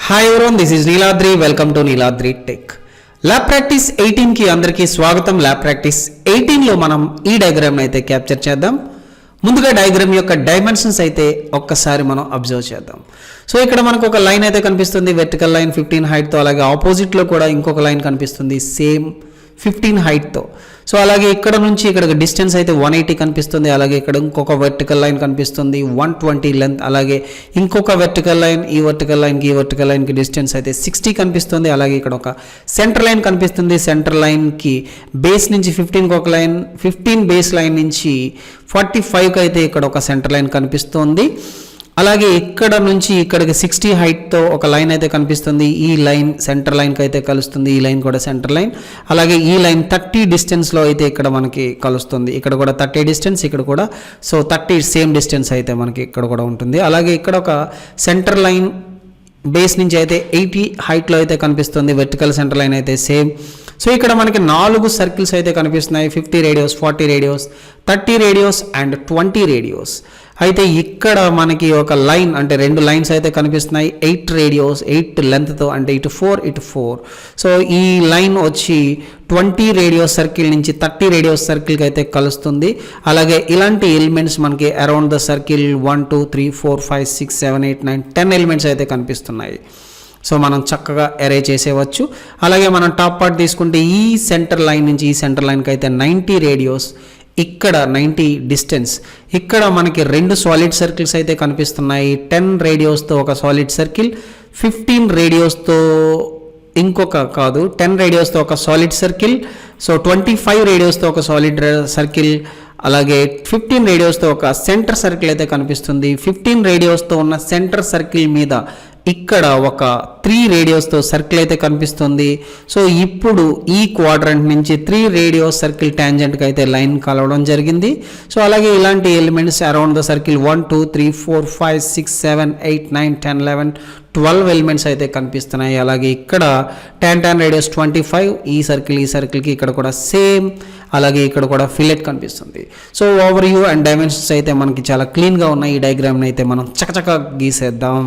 Hi everyone, this is Neeladri. Welcome to Neeladri tech. Lab practice 18కి అందరికీ స్వాగతం. ల్యాబ్ ప్రాక్టీస్ 18లో మనం ఈ డయాగ్రామ్ అయితే క్యాప్చర్ చేద్దాం. ముందుగా డయాగ్రామ్ యొక్క డైమెన్షన్స్ అయితే ఒక్కసారి మనం అబ్జర్వ్ చేద్దాం. సో ఇక్కడ మనకు ఒక లైన్ అయితే కనిపిస్తుంది, వెర్టికల్ లైన్ 15 హైట్తో. అలాగే ఆపోజిట్లో కూడా ఇంకొక లైన్ కనిపిస్తుంది సేమ్ 15 హైట్తో. సో అలాగే ఇక్కడ నుంచి ఇక్కడ డిస్టెన్స్ అయితే 180 కనిపిస్తుంది. అలాగే ఇక్కడ ఇంకొక వెర్టికల్ లైన్ కనిపిస్తుంది 120 లెంత్. అలాగే ఇంకొక వెర్టికల్ లైన్, ఈ వెర్టికల్ లైన్కి డిస్టెన్స్ అయితే 60 కనిపిస్తుంది. అలాగే ఇక్కడ ఒక సెంటర్ లైన్ కనిపిస్తుంది. సెంటర్ లైన్కి బేస్ నుంచి 15కి ఒక లైన్, 15 బేస్ లైన్ నుంచి 45కి అయితే ఇక్కడ ఒక సెంటర్ లైన్ కనిపిస్తుంది. అలాగే ఇక్కడ నుంచి ఇక్కడికి 60 హైట్తో ఒక లైన్ అయితే కనిపిస్తుంది. ఈ లైన్ సెంటర్ లైన్కి అయితే కలుస్తుంది. ఈ లైన్ కూడా సెంటర్ లైన్. అలాగే ఈ లైన్ 30 డిస్టెన్స్లో అయితే ఇక్కడ మనకి కలుస్తుంది. ఇక్కడ కూడా 30 డిస్టెన్స్, ఇక్కడ కూడా సో 30 సేమ్ డిస్టెన్స్ అయితే మనకి ఇక్కడ కూడా ఉంటుంది. అలాగే ఇక్కడ ఒక సెంటర్ లైన్ బేస్ నుంచి అయితే 80 హైట్లో అయితే కనిపిస్తుంది. వెర్టికల్ సెంటర్ లైన్ అయితే సేమ్. సో ఇక్కడ మనకి 4 సర్కిల్స్ అయితే కనిపిస్తున్నాయి. 50 radios, 40 radios, 30 radios and 20 radios. అయితే ఇక్కడ మనకి ఒక లైన్ అంటే 2 లైన్స్ అయితే కనిపిస్తున్నాయి. 8 రేడియోస్, 8 లెంత్తో, అంటే ఇటు 4 ఇటు 4. సో ఈ లైన్ వచ్చి 20 రేడియోస్ సర్కిల్ నుంచి 30 రేడియోస్ సర్కిల్కి అయితే కలుస్తుంది. అలాగే ఇలాంటి ఎలిమెంట్స్ మనకి అరౌండ్ ద సర్కిల్ 1 2 3 4 5 6 7 8 9 10 ఎలిమెంట్స్ అయితే కనిపిస్తున్నాయి. సో మనం చక్కగా అరే చేసేవచ్చు. అలాగే మనం టాప్ పార్ట్ తీసుకుంటే ఈ సెంటర్ లైన్ నుంచి ఈ సెంటర్ లైన్కి అయితే 90 రేడియోస్, ఇక్కడ 90 డిస్టెన్స్. ఇక్కడ మనకి 2 సాలిడ్ సర్కిల్స్ అయితే కనిపిస్తున్నాయి. 10 రేడియోస్తో ఒక సాలిడ్ సర్కిల్, 15 రేడియోస్తో ఇంకొక 10 రేడియోస్తో ఒక సాలిడ్ సర్కిల్. సో 25 రేడియోస్తో ఒక సాలిడ్ సర్కిల్. అలాగే 15 రేడియోస్తో ఒక సెంటర్ సర్కిల్ అయితే కనిపిస్తుంది. 15 రేడియోస్తో ఉన్న సెంటర్ సర్కిల్ మీద ఇక్కడ ఒక 3 రేడియోస్తో సర్కిల్ అయితే కనిపిస్తుంది. సో ఇప్పుడు ఈ క్వాడ్రంట్ నుంచి 3 రేడియోస్ సర్కిల్ ట్యాంజెంట్కి అయితే లైన్ కలవడం జరిగింది. సో అలాగే ఇలాంటి elements around the circle 1 2 3 4 5 6 7 8 9 10 11 12 elements అయితే కనిపిస్తున్నాయి. అలాగే ఇక్కడ 10 రేడియోస్ 25, ఈ సర్కిల్కి ఇక్కడ కూడా సేమ్. అలాగే ఇక్కడ కూడా ఫిలెట్ కనిపిస్తుంది. So over view and dimensions అయితే మనకి చాలా క్లీన్గా ఉన్నాయి. ఈ డయాగ్రామ్ని అయితే మనం చకచక గీసేద్దాం.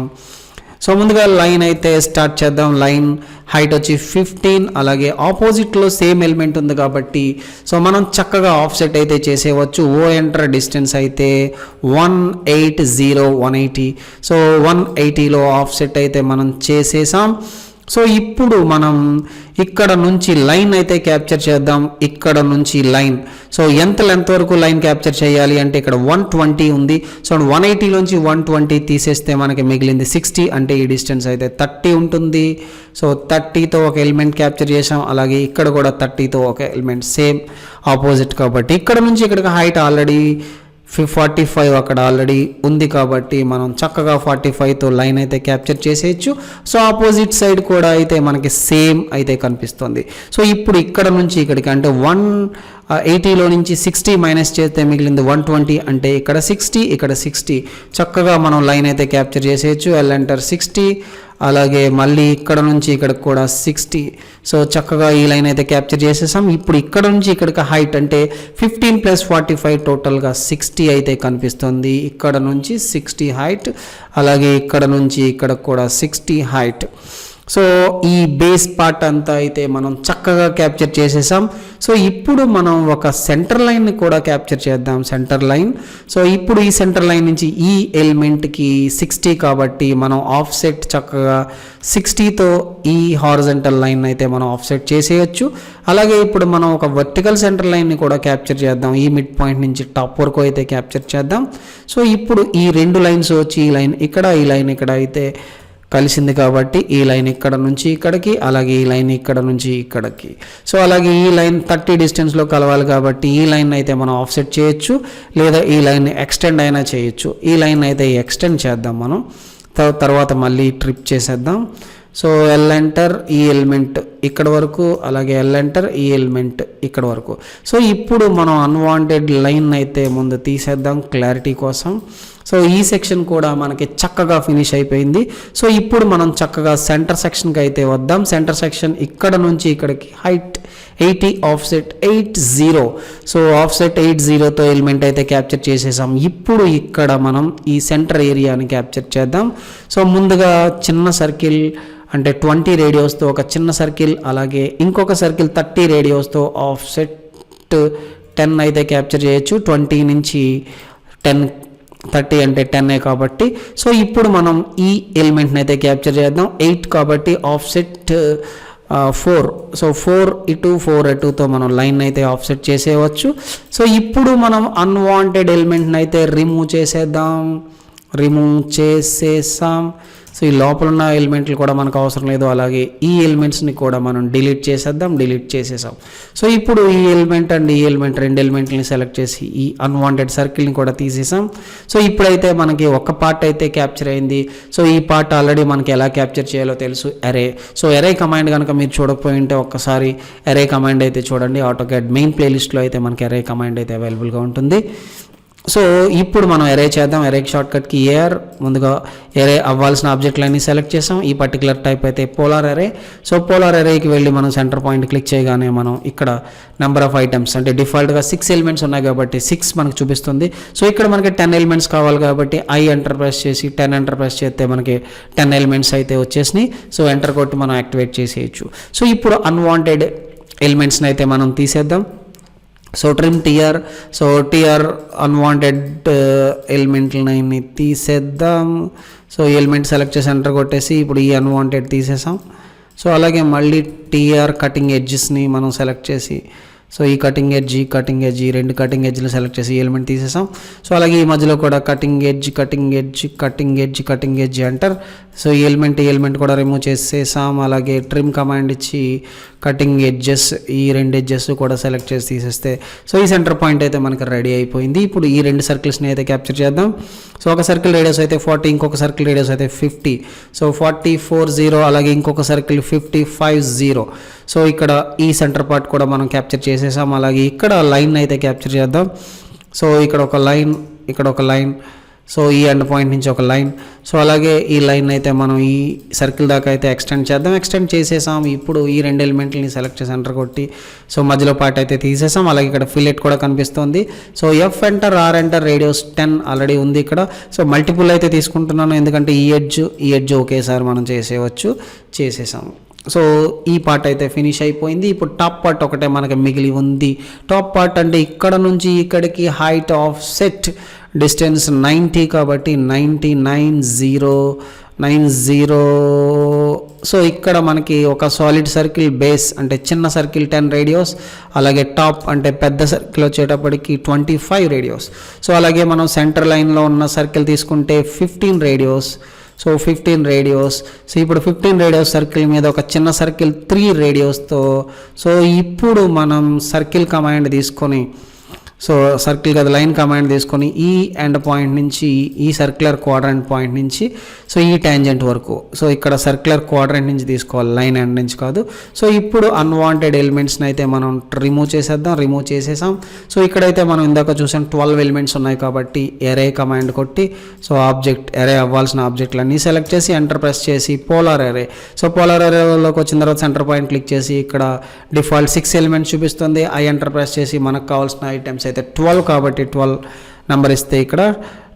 సో ముందుగా లైన్ అయితే స్టార్ట్ చేద్దాం. లైన్ హైట్ వచ్చి 15. అలాగే ఆపోజిట్లో సేమ్ ఎలిమెంట్ ఉంది కాబట్టి సో మనం చక్కగా ఆఫ్సెట్ అయితే చేసేవచ్చు. ఓ ఎంటర్ డిస్టెన్స్ అయితే 180. సో 180లో ఆఫ్సెట్ అయితే మనం చేసేసాం. సో ఇప్పుడు మనం ఇక్కడ నుంచి లైన్ అయితే క్యాప్చర్ చేద్దాం. ఇక్కడ నుంచి లైన్, సో ఎంత లెంత్ వరకు లైన్ క్యాప్చర్ చేయాలి అంటే ఇక్కడ 120 ఉంది. సో 180లోంచి 120 తీసేస్తే మనకి మిగిలింది 60, అంటే ఈ డిస్టెన్స్ అయితే 30 ఉంటుంది. సో 30తో ఒక ఎలిమెంట్ క్యాప్చర్ చేసాం. అలాగే ఇక్కడ కూడా 30తో ఒక ఎలిమెంట్ సేమ్ ఆపోజిట్ కాబట్టి ఇక్కడ నుంచి ఇక్కడికి హైట్ ఆల్రెడీ 45 అక్కడ ఆల్రెడీ ఉంది కాబట్టి మనం చక్కగా 45తో లైన్ అయితే క్యాప్చర్ చేసేయచ్చు. సో ఆపోజిట్ సైడ్ కూడా అయితే మనకి సేమ్ అయితే కనిపిస్తుంది. సో ఇప్పుడు ఇక్కడ నుంచి ఇక్కడికి అంటే 180లో నుంచి 60 మైనస్ చేస్తే మిగిలింది 120, అంటే ఇక్కడ 60 ఇక్కడ 60. చక్కగా మనం లైన్ అయితే క్యాప్చర్ చేసేయచ్చు. ఎంటర్ 60. అలాగే మళ్ళీ ఇక్కడ నుంచి ఇక్కడికి కూడా 60. సో చక్కగా ఈ లైన్ అయితే క్యాప్చర్ చేసేసాం. ఇప్పుడు ఇక్కడ నుంచి ఇక్కడికి హైట్ అంటే 15 + 45 టోటల్గా 60 అయితే కనిపిస్తుంది. ఇక్కడ నుంచి 60 హైట్, అలాగే ఇక్కడ నుంచి ఇక్కడ కూడా 60 హైట్. సో ఈ బేస్ పార్ట్ అంతా అయితే మనం చక్కగా క్యాప్చర్ చేసేసాం. సో ఇప్పుడు మనం ఒక సెంటర్ లైన్ని కూడా క్యాప్చర్ చేద్దాం. సెంటర్ లైన్, సో ఇప్పుడు ఈ సెంటర్ లైన్ నుంచి ఈ ఎలిమెంట్కి 60 కాబట్టి మనం ఆఫ్సెట్ చక్కగా 60తో ఈ హారిజంటల్ లైన్ అయితే మనం ఆఫ్సెట్ చేసేయచ్చు. అలాగే ఇప్పుడు మనం ఒక వర్టికల్ సెంటర్ లైన్ని కూడా క్యాప్చర్ చేద్దాం. ఈ మిడ్ పాయింట్ నుంచి టాప్ వరకు అయితే క్యాప్చర్ చేద్దాం. సో ఇప్పుడు ఈ 2 లైన్స్ వచ్చి ఈ లైన్ ఇక్కడ, ఈ లైన్ ఇక్కడ అయితే కలిసింది కాబట్టి ఈ లైన్ ఇక్కడ నుంచి ఇక్కడికి, అలాగే ఈ లైన్ ఇక్కడ నుంచి ఇక్కడికి. సో అలాగే ఈ లైన్ 30 డిస్టెన్స్లో కలవాలి కాబట్టి ఈ లైన్ అయితే మనం ఆఫ్సెట్ చేయొచ్చు, లేదా ఈ లైన్ ఎక్స్టెండ్ అయినా చేయొచ్చు. ఈ లైన్ అయితే ఎక్స్టెండ్ చేద్దాం మనం, తర్వాత మళ్ళీ ట్రిప్ చేసేద్దాం. సో ఎంటర్ ఈ ఎలిమెంట్ ఇక్కడ వరకు, అలాగే ఎంటర్ ఈ ఎలిమెంట్ ఇక్కడ వరకు. సో ఇప్పుడు మనం అన్వాంటెడ్ లైన్ అయితే ముందు తీసేద్దాం క్లారిటీ కోసం. సో ఈ సెక్షన్ కూడా మనకి చక్కగా ఫినిష్ అయిపోయింది. సో ఇప్పుడు మనం చక్కగా సెంటర్ సెక్షన్కి అయితే వద్దాం. సెంటర్ సెక్షన్ ఇక్కడ నుంచి ఇక్కడికి హైట్ 80, ఆఫ్సెట్ 80. సో ఆఫ్సెట్ 80తో ఎలిమెంట్ అయితే క్యాప్చర్ చేసేసాం. ఇప్పుడు ఇక్కడ మనం ఈ సెంటర్ ఏరియాని క్యాప్చర్ చేద్దాం. సో ముందుగా చిన్న సర్కిల్ అంటే 20 రేడియోస్తో ఒక చిన్న సర్కిల్, అలాగే ఇంకొక సర్కిల్ 30 రేడియోస్తో ఆఫ్సెట్ 10 అయితే క్యాప్చర్ చేయొచ్చు. 20 నుంచి 10, 30 అంటే 10 కాబట్టి. సో ఇప్పుడు మనం ఈ ఎలిమెంట్ని అయితే క్యాప్చర్ చేద్దాం. 8 కాబట్టి ఆఫ్సెట్ 4. సో 4 ఇటు 4 అటుతో మనం లైన్ అయితే ఆఫ్సెట్ చేసేయవచ్చు. సో ఇప్పుడు మనం అన్వాంటెడ్ ఎలిమెంట్ని అయితే రిమూవ్ చేసేసాం. సో ఈ లోపల ఉన్న ఎలిమెంట్లు కూడా మనకు అవసరం లేదు, అలాగే ఈ ఎలిమెంట్స్ని కూడా మనం డిలీట్ చేసేసాం. సో ఇప్పుడు ఈ ఎలిమెంట్ అండ్ ఈ ఎలిమెంట్, రెండు ఎలిమెంట్ని సెలెక్ట్ చేసి ఈ అన్వాంటెడ్ సర్కిల్ని కూడా తీసేసాం. సో ఇప్పుడైతే మనకి ఒక పార్ట్ అయితే క్యాప్చర్ అయింది. సో ఈ పార్ట్ ఆల్రెడీ మనకి ఎలా క్యాప్చర్ చేయాలో తెలుసు, అరే. సో అరే కమాండ్ కనుక మీరు చూడకపోయి ఉంటే ఒక్కసారి అరే కమాండ్ అయితే చూడండి. ఆటోకాడ్ మెయిన్ ప్లేలిస్ట్లో అయితే మనకి అరే కమాండ్ అయితే అవైలబుల్గా ఉంటుంది. సో ఇప్పుడు మనం ఎరే చేద్దాం. ఎరేకి షార్ట్కట్కి ఏఆర్, ముందుగా ఎరే అవ్వాల్సిన ఆబ్జెక్ట్లన్నీ సెలెక్ట్ చేసాం. ఈ పర్టికులర్ టైప్ అయితే పోలార్ ఎరే. సో పోలార్ ఎరేకి వెళ్ళి మనం సెంటర్ పాయింట్ క్లిక్ చేయగానే మనం ఇక్కడ నెంబర్ ఆఫ్ ఐటమ్స్ అంటే డిఫాల్ట్గా 6 ఎలిమెంట్స్ ఉన్నాయి కాబట్టి 6 మనకు చూపిస్తుంది. సో ఇక్కడ మనకి 10 ఎలిమెంట్స్ కావాలి కాబట్టి ఐ ఎంటర్ ప్రెస్ చేసి 10 ఎంటర్ ప్రెస్ చేస్తే మనకి 10 ఎలిమెంట్స్ అయితే వచ్చేసినాయి. సో ఎంటర్ కొట్టి మనం యాక్టివేట్ చేసేయచ్చు. సో ఇప్పుడు అన్వాంటెడ్ ఎలిమెంట్స్ని అయితే మనం తీసేద్దాం. So trim TR. So TR unwanted ఎలిమెంట్లని తీసేద్దాం. సో ఎలిమెంట్ సెలెక్ట్ చేసి ఎంటర్ కొట్టేసి ఇప్పుడు ఈ అన్వాంటెడ్ తీసేసాం. సో అలాగే మళ్ళీ టిఆర్ కటింగ్ ఎడ్జెస్ని మనం సెలెక్ట్ చేసి, సో ఈ కటింగ్ ఎడ్జ్ ఈ రెండు కటింగ్ ఎడ్జ్లు సెలెక్ట్ చేసి ఎలిమెంట్ తీసేసాం. సో అలాగే ఈ మధ్యలో కూడా కటింగ్ ఎడ్జ్ అంటారు. సో ఈ ఎలిమెంట్ కూడా రిమూవ్ చేసేసాం. అలాగే ట్రిమ్ కమాండ్ ఇచ్చి కటింగ్ ఎడ్జెస్, ఈ రెండు ఎడ్జెస్ కూడా సెలెక్ట్ చేసి తీసేస్తే సో ఈ సెంటర్ పాయింట్ అయితే మనకి రెడీ అయిపోయింది. ఇప్పుడు ఈ రెండు సర్కిల్స్ని అయితే క్యాప్చర్ చేద్దాం. సో ఒక సర్కిల్ రేడియస్ అయితే 40, ఇంకొక సర్కిల్ రేడియస్ అయితే 50. సో 40, 40, అలాగే ఇంకొక సర్కిల్ 50, 50. సో ఇక్కడ ఈ సెంటర్ పార్ట్ కూడా మనం క్యాప్చర్ చేసేసాం. అలాగే ఇక్కడ లైన్ అయితే క్యాప్చర్ చేద్దాం. సో ఇక్కడ ఒక లైన్, ఇక్కడ ఒక లైన్, సో ఈ ఎండ్ పాయింట్ నుంచి ఒక లైన్. సో అలాగే ఈ లైన్ అయితే మనం ఈ సర్కిల్ దాకా అయితే ఎక్స్టెండ్ చేసేసాం. ఇప్పుడు ఈ రెండు ఎలిమెంట్లని సెలెక్ట్ చేసి ఎంటర్ కొట్టి సో మధ్యలో పార్ట్ అయితే తీసేసాం. అలాగే ఇక్కడ ఫిల్లెట్ కూడా కనిపిస్తుంది. So F enter, R enter, radius 10 already ఉంది ఇక్కడ. సో మల్టిపుల్ అయితే తీసుకుంటున్నాను ఎందుకంటే ఈ ఎడ్జ్ ఒకేసారి మనం చేసేసాం. సో ఈ పార్ట్ అయితే ఫినిష్ అయిపోయింది. ఇప్పుడు టాప్ పార్ట్ ఒకటే మనకి మిగిలి ఉంది. టాప్ పార్ట్ అంటే ఇక్కడ నుంచి ఇక్కడికి హైట్ ఆఫ్ సెట్ డిస్టెన్స్ 90 కాబట్టి 90. సో ఇక్కడ మనకి ఒక సాలిడ్ సర్కిల్ బేస్ అంటే చిన్న సర్కిల్ 10 రేడియోస్, అలాగే టాప్ అంటే పెద్ద సర్కిల్ వచ్చేటప్పటికి 25 రేడియోస్. సో అలాగే మనం సెంటర్ లైన్లో ఉన్న సర్కిల్ తీసుకుంటే 15 రేడియోస్. So 15 radios. సో ఇప్పుడు 15 రేడియోస్ సర్కిల్ మీద ఒక చిన్న సర్కిల్ 3 రేడియోస్తో సో ఇప్పుడు మనం సర్కిల్ కమాండ్ తీసుకొని, సో సర్కిల్ కదా లైన్ కమాండ్ తీసుకొని ఈ ఎండ్ పాయింట్ నుంచి ఈ సర్క్యులర్ క్వాడ్రంట్ పాయింట్ నుంచి సో ఈ ట్యాంజెంట్ వరకు, సో ఇక్కడ సర్క్యులర్ క్వాడ్రంట్ నుంచి తీసుకోవాలి, లైన్ ఎండ్ నుంచి కాదు. సో ఇప్పుడు అన్వాంటెడ్ ఎలిమెంట్స్ని అయితే మనం రిమూవ్ చేసేసాం. సో ఇక్కడైతే మనం ఇందాక చూసాం 12 ఎలిమెంట్స్ ఉన్నాయి కాబట్టి ఎరే కమాండ్ కొట్టి సో ఆబ్జెక్ట్ ఎరే అవ్వాల్సిన ఆబ్జెక్ట్లన్నీ సెలెక్ట్ చేసి ఎంటర్ ప్రెస్ చేసి పోలార్ ఎరే. సో పోలార్ ఎరేలోకి వచ్చిన తర్వాత సెంటర్ పాయింట్ క్లిక్ చేసి ఇక్కడ డిఫాల్ట్ 6 ఎలిమెంట్స్ చూపిస్తుంది. ఐ ఎంటర్ ప్రెస్ చేసి మనకు కావాల్సిన ఐటమ్స్ అయితే 12 కాబట్టి 12 నెంబర్ ఇస్తే ఇక్కడ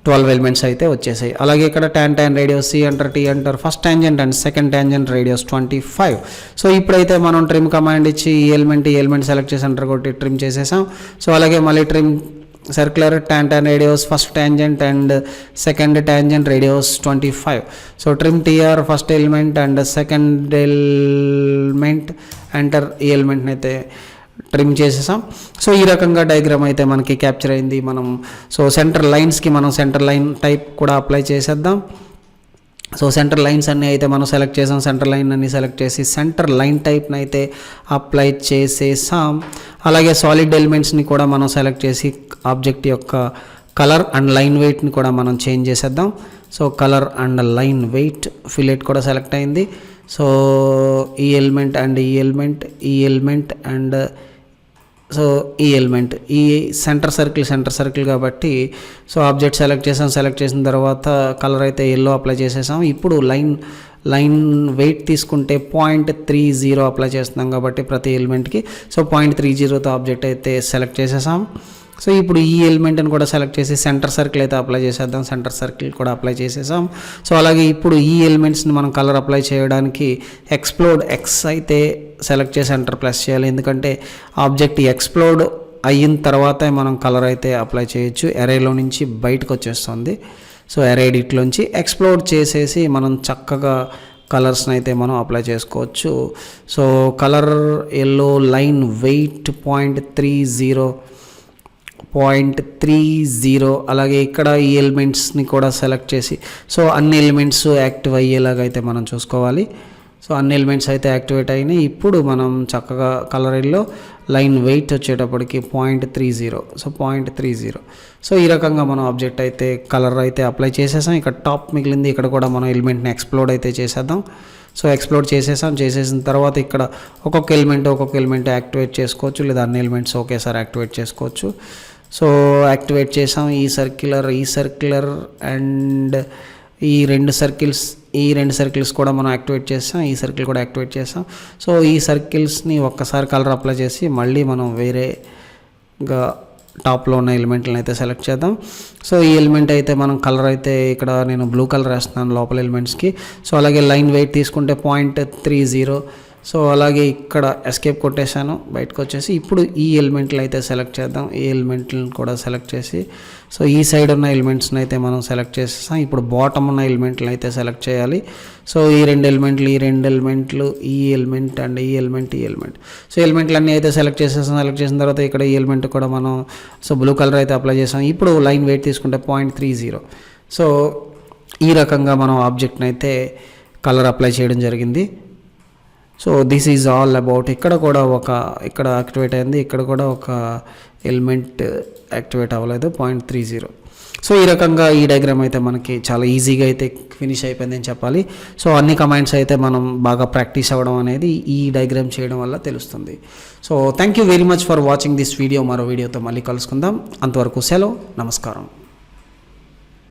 12 ఎలిమెంట్స్ అయితే వచ్చేసాయి. అలాగే ఇక్కడ tan radius C enter T enter first tangent and second tangent radius 25. So ఇప్పుడైతే మనం ట్రిమ్ కమాండ్ ఇచ్చి ఈ ఎలిమెంట్ సెలెక్ట్ చేసి ఎంటర్ కొట్టి ట్రిమ్ చేసేసాం. సో అలాగే మళ్ళీ trim circular tan radius first tangent and second tangent radius 25. So trim TR first element and second element enter ఈ ఎలిమెంట్ని అయితే ట్రిమ్ చేసేసాం. సో ఈ రకంగా డయాగ్రామ్ అయితే మనకి క్యాప్చర్ అయింది. మనం సో సెంటర్ లైన్స్కి మనం సెంటర్ లైన్ టైప్ కూడా అప్లై చేసేద్దాం. సో సెంటర్ లైన్స్ అన్నీ అయితే మనం సెలెక్ట్ చేసాం. సెంటర్ లైన్ అన్ని సెలెక్ట్ చేసి సెంటర్ లైన్ టైప్ని అయితే అప్లై చేసేసాం. అలాగే సాలిడ్ ఎలిమెంట్స్ని కూడా మనం సెలెక్ట్ చేసి ఆబ్జెక్ట్ యొక్క కలర్ అండ్ లైన్ వెయిట్ని కూడా మనం చేంజ్ చేసేద్దాం. So colour and line weight fillet కూడా సెలెక్ట్ అయింది. సో ఈ ఎలిమెంట్ అండ్ సో ఈ ఎలిమెంట్ ఈ సెంటర్ సర్కిల్ కాబట్టి సో ఆబ్జెక్ట్ సెలెక్ట్ చేసిన తర్వాత కలర్ అయితే ఎల్లో అప్లై చేసేసాం. ఇప్పుడు లైన్ వెయిట్ తీసుకుంటే 0.30 అప్లై చేస్తున్నాం కాబట్టి ప్రతి ఎలిమెంట్కి సో 0.30తో ఆబ్జెక్ట్ అయితే సెలెక్ట్ చేసేసాం. సో ఇప్పుడు ఈ ఎలిమెంట్ని కూడా సెలెక్ట్ చేసి సెంటర్ సర్కిల్ అయితే అప్లై చేసేద్దాం. సెంటర్ సర్కిల్ కూడా అప్లై చేసేసాం. సో అలాగే ఇప్పుడు ఈ ఎలిమెంట్స్ని మనం కలర్ అప్లై చేయడానికి ఎక్స్ప్లోడ్ ఎక్స్ అయితే సెలెక్ట్ చేసి ఎంటర్ ప్రెస్ చేయాలి. ఎందుకంటే ఆబ్జెక్ట్ ఎక్స్ప్లోడ్ అయిన తర్వాతే మనం కలర్ అయితే అప్లై చేయొచ్చు. ఎరేలో నుంచి బయటకు వచ్చేస్తుంది. సో ఎరే ఎడిట్లోంచి ఎక్స్ప్లోడ్ చేసేసి మనం చక్కగా కలర్స్ని అయితే మనం అప్లై చేసుకోవచ్చు. So colour yellow line weight 0.30 అలాగే ఇక్కడ ఈ ఎలిమెంట్స్ని కూడా సెలెక్ట్ చేసి సో అన్ని ఎలిమెంట్స్ యాక్టివ్ అయ్యేలాగా అయితే మనం చూసుకోవాలి. సో అన్ని ఎలిమెంట్స్ అయితే యాక్టివేట్ అయినాయి. ఇప్పుడు మనం చక్కగా కలర్ ఎల్లో లైన్ వెయిట్ వచ్చేటప్పటికి 0.30 సో 0.30. సో ఈ రకంగా మనం ఆబ్జెక్ట్ అయితే కలర్ అయితే అప్లై చేసేసాం. ఇక్కడ టాప్ మిగిలింది. ఇక్కడ కూడా మనం ఎలిమెంట్ని ఎక్స్ప్లోడ్ అయితే చేసేద్దాం. సో ఎక్స్ప్లోడ్ చేసేసిన తర్వాత ఇక్కడ ఒక్కొక్క ఎలిమెంట్ యాక్టివేట్ చేసుకోవచ్చు, లేదా అన్ని ఎలిమెంట్స్ ఒకేసారి యాక్టివేట్ చేసుకోవచ్చు. సో యాక్టివేట్ చేసాం ఈ సర్క్యులర్ అండ్ ఈ రెండు సర్కిల్స్ కూడా మనం యాక్టివేట్ చేసాం. ఈ సర్కిల్ కూడా యాక్టివేట్ చేసాం. సో ఈ సర్కిల్స్ని ఒక్కసారి కలర్ అప్లై చేసి మళ్ళీ మనం వేరేగా టాప్లో ఉన్న ఎలిమెంట్లను అయితే సెలెక్ట్ చేద్దాం. సో ఈ ఎలిమెంట్ అయితే మనం కలర్ అయితే ఇక్కడ నేను బ్లూ కలర్ వేస్తున్నాను లోపల ఎలిమెంట్స్కి. సో అలాగే లైన్ వెయిట్ తీసుకుంటే 0.30. సో అలాగే ఇక్కడ ఎస్కేప్ కొట్టేశాను, బయటకు వచ్చేసి ఇప్పుడు ఈ ఎలిమెంట్లు అయితే సెలెక్ట్ చేద్దాం. ఈ ఎలిమెంట్లను కూడా సెలెక్ట్ చేసి సో ఈ సైడ్ ఉన్న ఎలిమెంట్స్ని అయితే మనం సెలెక్ట్ చేసేసాం. ఇప్పుడు బాటమ్ ఉన్న ఎలిమెంట్లను అయితే సెలెక్ట్ చేయాలి. సో ఈ రెండు ఎలిమెంట్లు ఈ ఎలిమెంట్ అండ్ ఈ ఎలిమెంట్ సో ఎలిమెంట్లన్నీ అయితే సెలెక్ట్ చేసిన తర్వాత ఇక్కడ ఈ ఎలిమెంట్ కూడా మనం సో బ్లూ కలర్ అయితే అప్లై చేసాం. ఇప్పుడు లైన్ వెయిట్ తీసుకుంటే 0.30. సో ఈ రకంగా మనం ఆబ్జెక్ట్ని అయితే కలర్ అప్లై చేయడం జరిగింది. So this is all about. ఇక్కడ యాక్టివేట్ అయింది, ఇక్కడ కూడా ఒక ఎలిమెంట్ యాక్టివేట్ అవ్వలేదు 0.30. సో ఈ రకంగా ఈ డయాగ్రామ్ అయితే మనకి చాలా ఈజీగా అయితే ఫినిష్ అయిపోయిందని చెప్పాలి. సో అన్ని కమాండ్స్ అయితే మనం బాగా ప్రాక్టీస్ అవ్వడం అనేది ఈ డయాగ్రామ్ చేయడం వల్ల తెలుస్తుంది. So thank you very much for watching this video. మరో వీడియోతో మళ్ళీ కలుసుకుందాం. అంతవరకు సెలవు, నమస్కారం.